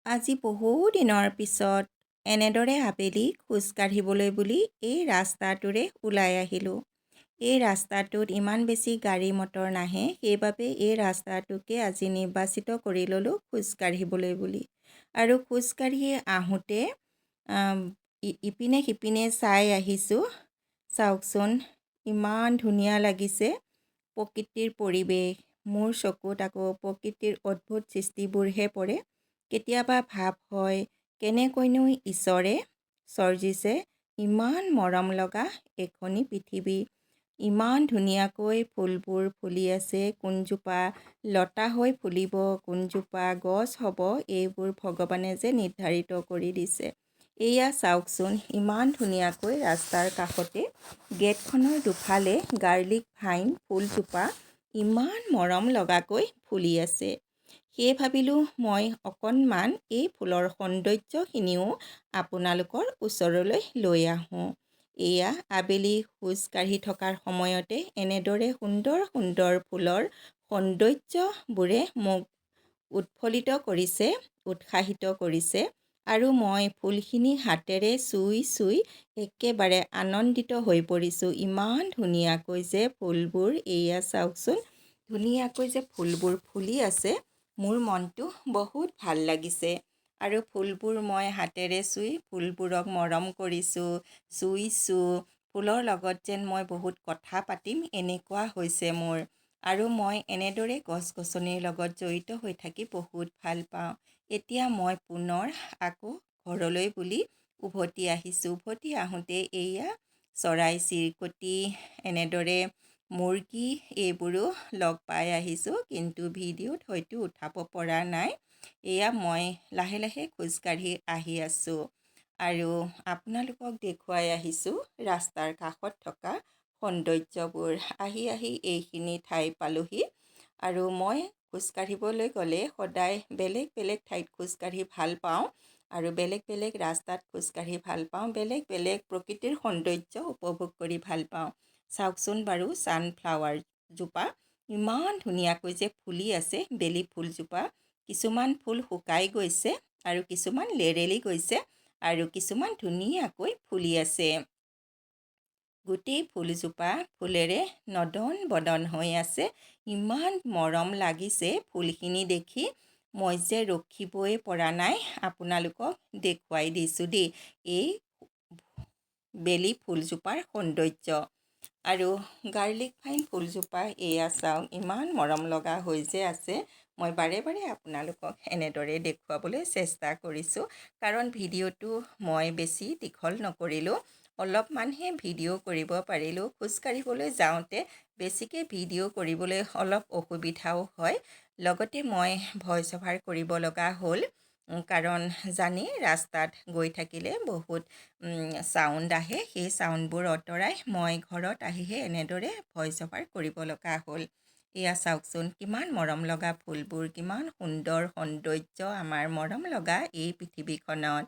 আজি বহু দিনৰ পিছত এনেদৰে আবেলি খোজ কাঢ়িবলৈ বুলি এই ৰাস্তাটোৰে ওলাই আহিলোঁ। এই ৰাস্তাটোত ইমান বেছি গাড়ী মটৰ নাহে, সেইবাবে এই ৰাস্তাটোকে আজি নিৰ্বাচিত কৰি ল'লোঁ খোজ কাঢ়িবলৈ বুলি। আৰু খোজ কাঢ়ি আহোঁতে ইপিনে সিপিনে চাই আহিছোঁ। চাওকচোন, ইমান ধুনীয়া লাগিছে প্ৰকৃতিৰ পৰিৱেশ। মোৰ চকুত আকৌ প্ৰকৃতিৰ অদ্ভুত সৃষ্টিবোৰহে পৰে। কেতিয়াবা ভাৱ হয়, কেনেকৈনো ঈশ্বৰে সৃজিছে ইমান মৰম লগা এখনি পৃথিৱী। ইমান ধুনীয়াকৈ ফুলবোৰ ফুলি আছে। কোনজোপা লতা হৈ ফুলিব, কোনজোপা গছ হ'ব, এইবোৰ ভগৱানে যে নিৰ্ধাৰিত কৰি দিছে। এয়া চাওকচোন, ইমান ধুনীয়াকৈ ৰাস্তাৰ কাষতে গেটখনৰ দুফালে গাৰ্লিক ভাইন ফুলজোপা ইমান মৰম লগাকৈ ফুলি আছে। সেয়ে ভাবিলোঁ মই অকণমান এই ফুলৰ সৌন্দৰ্যখিনিও আপোনালোকৰ ওচৰলৈ লৈ আহোঁ। এয়া আবেলি খোজ কাঢ়ি থকাৰ সময়তে এনেদৰে সুন্দৰ সুন্দৰ ফুলৰ সৌন্দৰ্যবোৰে মোক উৎফুল্লিত কৰিছে, উৎসাহিত কৰিছে। আৰু মই ফুলখিনি হাতেৰে চুই চুই একেবাৰে আনন্দিত হৈ পৰিছোঁ। ইমান ধুনীয়াকৈ যে ফুলবোৰ, এয়া চাওকচোন, ধুনীয়াকৈ যে ফুলবোৰ ফুলি আছে, মোৰ মনটো বহুত ভাল লাগিছে। আৰু ফুলবোৰ মই হাতেৰে চুই ফুলবোৰক মৰম কৰিছোঁ, চুইছোঁ। ফুলৰ লগত যেন মই বহুত কথা পাতিম এনেকুৱা হৈছে মোৰ। আৰু মই এনেদৰে গছ গছনিৰ লগত জড়িত হৈ থাকি বহুত ভাল পাওঁ। এতিয়া মই পুনৰ আকৌ ঘৰলৈ বুলি উভতি আহিছোঁ। উভতি আহোঁতে এয়া চৰাই চিৰিকটি, এনেদৰে মুৰ্গী, এইবোৰো লগ পাই আহিছোঁ, কিন্তু ভিডিঅ'ত হয়তো উঠাব পৰা নাই। এয়া মই লাহে লাহে খোজকাঢ়ি আহি আছোঁ আৰু আপোনালোকক দেখুৱাই আহিছোঁ ৰাস্তাৰ কাষত থকা সৌন্দৰ্যবোৰ। আহি আহি এইখিনি ঠাই পালোহি। আৰু মই খোজকাঢ়িবলৈ গ'লে সদায় বেলেগ বেলেগ ঠাইত খোজকাঢ়ি ভাল পাওঁ আৰু বেলেগ বেলেগ ৰাস্তাত খোজকাঢ়ি ভাল পাওঁ। বেলেগ বেলেগ প্ৰকৃতিৰ সৌন্দৰ্য উপভোগ কৰি ভাল পাওঁ। চাওকচোন বাৰু, ছানফ্লাৱাৰজোপা ইমান ধুনীয়াকৈ যে ফুলি আছে। বেলি ফুলজোপা, কিছুমান ফুল শুকাই গৈছে আৰু কিছুমান লেৰেলি গৈছে আৰু কিছুমান ধুনীয়াকৈ ফুলি আছে। গোটেই ফুলজোপা ফুলেৰে নদন বদন হৈ আছে। ইমান মৰম লাগিছে ফুলখিনি দেখি, মই যে ৰখিবই পৰা নাই। আপোনালোকক দেখুৱাই দিছোঁ দেই এই বেলি ফুলজোপাৰ সৌন্দৰ্য। আৰু গাৰ্লিক ভাইন ফুলজোপা এয়া চাওক, ইমান মৰম লগা হৈ যে আছে। মই বাৰে বাৰে আপোনালোকক এনেদৰে দেখুৱাবলৈ চেষ্টা কৰিছোঁ, কাৰণ ভিডিঅ'টো মই বেছি দীঘল নকৰিলোঁ, অলপমানহে ভিডিঅ' কৰিব পাৰিলোঁ। খোজকাঢ়িবলৈ যাওঁতে বেছিকৈ ভিডিঅ' কৰিবলৈ অলপ অসুবিধাও হয়। লগতে মই ভইচ অভাৰ কৰিব লগা হ'ল, কাৰণ জানেই ৰাস্তাত গৈ থাকিলে বহুত চাউণ্ড আহে। সেই চাউণ্ডবোৰ আঁতৰাই মই ঘৰত আহিহে এনেদৰে ভইচ অভাৰ কৰিব লগা হ'ল। এয়া চাওকচোন, কিমান মৰম লগা ফুলবোৰ, কিমান সুন্দৰ সৌন্দৰ্য আমাৰ মৰম লগা এই পৃথিৱীখনত।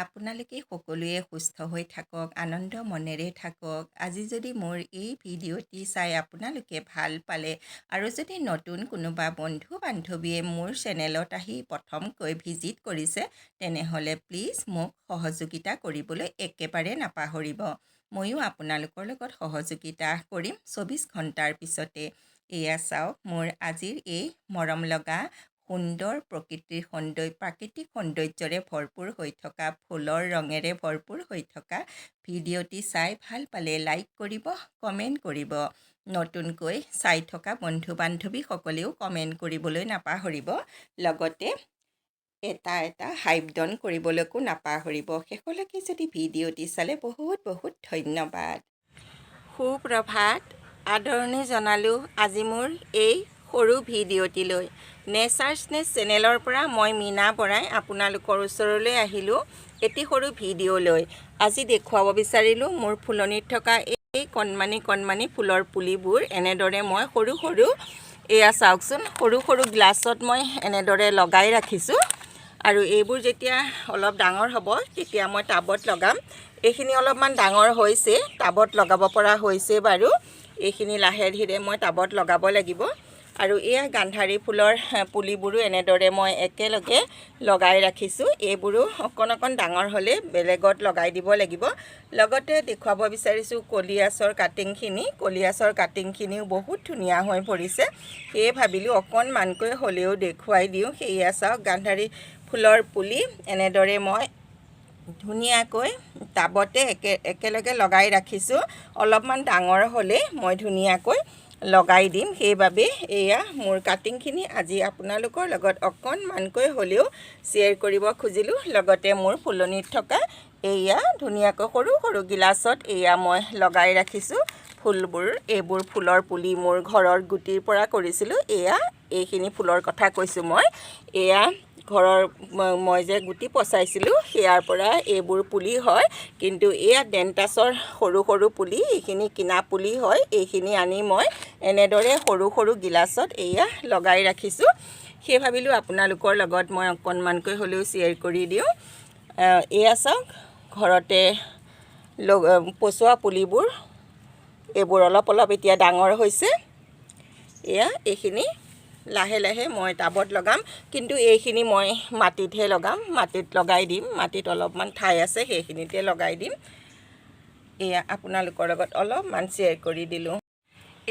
আপোনালোকে সকলোৱে সুস্থ হৈ থাকক, আনন্দ মনেৰে থাকক। আজি যদি মোৰ এই ভিডিঅ'টি চাই আপোনালোকে ভাল পালে আৰু যদি নতুন কোনোবা বন্ধু বান্ধৱীয়ে মোৰ চেনেলত আহি প্ৰথমকৈ ভিজিট কৰিছে, তেনেহ'লে প্লিজ মোক সহযোগিতা কৰিবলৈ একেবাৰে নাপাহৰিব। ময়ো আপোনালোকৰ লগত সহযোগিতা কৰিম 24 ঘণ্টাৰ পিছতে। এয়া চাওক, মোৰ আজিৰ এই মৰম লগা সুন্দৰ প্ৰাকৃতিক সৌন্দৰ্যৰে ভৰপূৰ হৈ থকা, ফুলৰ ৰঙেৰে ভৰপূৰ হৈ থকা ভিডিঅ'টি চাই ভাল পালে লাইক কৰিব, কমেণ্ট কৰিব। নতুনকৈ চাই থকা বন্ধু বান্ধৱীসকলেও কমেণ্ট কৰিবলৈ নাপাহৰিব। লগতে এটা হাইপ ডাউন কৰিবলৈকো নাপাহৰিব। শেষলৈকে যদি ভিডিঅ'টি চালে বহুত বহুত ধন্যবাদ। সুপ্ৰভাত, আদৰণি জনালোঁ আজি মোৰ এই সৰু ভিডিঅ'টিলৈ। নেচাৰ্ছনেছ চেনেলৰ পৰা মই মীনা বৰাই আপোনালোকৰ ওচৰলৈ আহিলোঁ এটি সৰু ভিডিঅ'লৈ। আজি দেখুৱাব বিচাৰিলোঁ মোৰ ফুলনিত থকা এই কণমানি ফুলৰ পুলিবোৰ। এনেদৰে মই সৰু সৰু, এয়া চাওকচোন, সৰু সৰু গ্লাছত মই এনেদৰে লগাই ৰাখিছোঁ। আৰু এইবোৰ যেতিয়া অলপ ডাঙৰ হ'ব তেতিয়া মই টাবত লগাম। এইখিনি অলপমান ডাঙৰ হৈছে, টাবত লগাব পৰা হৈছে বাৰু। এইখিনি লাহে ধীৰে মই টাবত লগাব লাগিব। আৰু এয়া গান্ধাৰী ফুলৰ পুলিবোৰো এনেদৰে মই একেলগে লগাই ৰাখিছোঁ। এইবোৰো অকণ অকণ ডাঙৰ হ'লে বেলেগত লগাই দিব লাগিব। লগতে দেখুৱাব বিচাৰিছোঁ কলিয়াছৰ কাটিংখিনিও বহুত ধুনীয়া হৈ পৰিছে। সেয়ে ভাবিলোঁ অকণমানকৈ হ'লেও দেখুৱাই দিওঁ। সেয়া চাওক গান্ধাৰী ফুলৰ পুলি এনেদৰে মই ধুনীয়াকৈ টাবতে একেলগে লগাই ৰাখিছোঁ। অলপমান ডাঙৰ হ'লে মই ধুনীয়াকৈ লগাই দিম। সেইবাবে এয়া মোৰ কাটিংখিনি আজি আপোনালোকৰ লগত অকণমানকৈ হ'লেও শ্বেয়াৰ কৰিব খুজিলোঁ। লগতে মোৰ ফুলনিত থকা এয়া ধুনীয়াকৈ সৰু সৰু গিলাচত এয়া মই লগাই ৰাখিছোঁ ফুলবোৰ। এইবোৰ ফুলৰ পুলি মোৰ ঘৰৰ গুটিৰ পৰা কৰিছিলোঁ। এইখিনি ফুলৰ কথা কৈছোঁ মই। এয়া ঘৰৰ মই যে গুটি পচাইছিলোঁ সেয়াৰ পৰা এইবোৰ পুলি হয়। কিন্তু এয়া ডেণ্টাছৰ সৰু সৰু পুলি, এইখিনি কিনা পুলি হয়। এইখিনি আনি মই এনেদৰে সৰু সৰু গিলাচত এয়া লগাই ৰাখিছোঁ। সেই ভাবিলোঁ আপোনালোকৰ লগত মই অকণমানকৈ হ'লেও শ্বেয়াৰ কৰি দিওঁ। এয়া চাওক ঘৰতে পচোৱা পুলিবোৰ, এইবোৰ অলপ অলপ এতিয়া ডাঙৰ হৈছে। এইখিনি লাহে লাহে মই টাবত লগাম, কিন্তু এইখিনি মই মাটিতহে লগাম। মাটিত লগাই দিম। মাটিত অলপমান ঠাই আছে, সেইখিনিতে লগাই দিম। এয়া আপোনালোকৰ লগত অলপমান শ্বেয়াৰ কৰি দিলোঁ।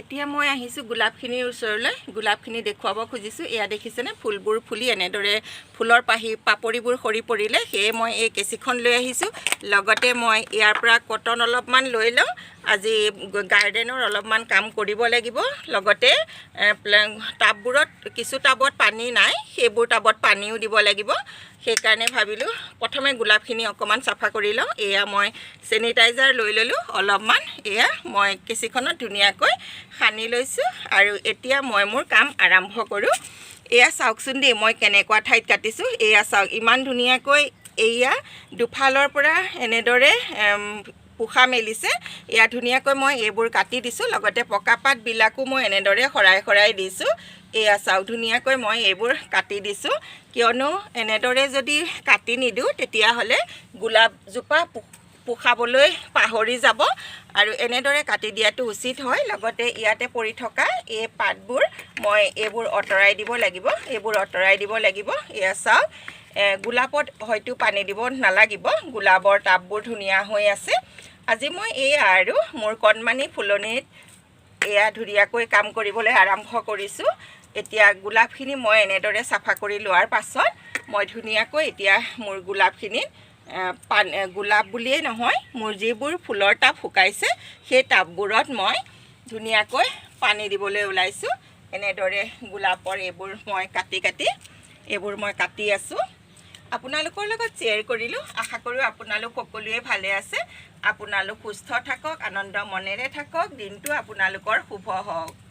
এতিয়া মই আহিছোঁ গোলাপখিনিৰ ওচৰলৈ। গোলাপখিনি দেখুৱাব খুজিছোঁ। এয়া দেখিছেনে ফুলবোৰ ফুলি এনেদৰে ফুলৰ পাপৰিবোৰ সৰি পৰিলে। সেয়ে মই এই কেঁচিখন লৈ আহিছোঁ। লগতে মই ইয়াৰ পৰা কটন অলপমান লৈ লওঁ। আজি গাৰ্ডেনৰ অলপমান কাম কৰিব লাগিব। লগতে টাববোৰত কিছু টাবত পানী নাই, সেইবোৰ টাবত পানীও দিব লাগিব। সেইকাৰণে ভাবিলোঁ প্ৰথমে গোলাপখিনি অকণমান চাফা কৰি লওঁ। এয়া মই চেনিটাইজাৰ লৈ ল'লোঁ অলপমান। এয়া মই কেঁচিখনত ধুনীয়াকৈ সানি লৈছোঁ। আৰু এতিয়া মই মোৰ কাম আৰম্ভ কৰোঁ। এয়া চাওকচোন দেই, মই কেনেকুৱা ঠাইত কাটিছোঁ। এয়া চাওক ইমান ধুনীয়াকৈ এয়া দুফালৰ পৰা এনেদৰে পোখা মেলিছে। এয়া ধুনীয়াকৈ মই এইবোৰ কাটি দিছোঁ। লগতে পকা পাতবিলাকো মই এনেদৰে সৰাই দিছোঁ। এয়া চাওক ধুনীয়াকৈ মই এইবোৰ কাটি দিছোঁ। কিয়নো এনেদৰে যদি কাটি নিদিওঁ তেতিয়াহ'লে গোলাপজোপা পোখাবলৈ পাহৰি যাব। আৰু এনেদৰে কাটি দিয়াটো উচিত হয়। লগতে ইয়াতে পৰি থকা এই পাতবোৰ মই এইবোৰ আঁতৰাই দিব লাগিব। এয়া চাওক গোলাপত হয়তো পানী দিব নালাগিব। গোলাপৰ টাববোৰ ধুনীয়া হৈ আছে। আজি মই এয়া আৰু মোৰ কণমানি ফুলনিত এয়া ধুনীয়াকৈ কাম কৰিবলৈ আৰম্ভ কৰিছোঁ। এতিয়া গোলাপখিনি মই এনেদৰে চাফা কৰি লোৱাৰ পাছত মই ধুনীয়াকৈ এতিয়া মোৰ গোলাপখিনিত গোলাপ বুলিয়েই নহয়, মোৰ যিবোৰ ফুলৰ টাব শুকাইছে সেই টাববোৰত মই ধুনীয়াকৈ পানী দিবলৈ ওলাইছোঁ। এনেদৰে গোলাপৰ এইবোৰ মই কাটি আছোঁ। আপোনালোকৰ লগত শ্বেয়াৰ কৰিলোঁ। আশা কৰোঁ আপোনালোক সকলোৱে ভালে আছে। আপোনালোক সুস্থ থাকক, আনন্দ মনেৰে থাকক। দিনটো আপোনালোকৰ শুভ হওক।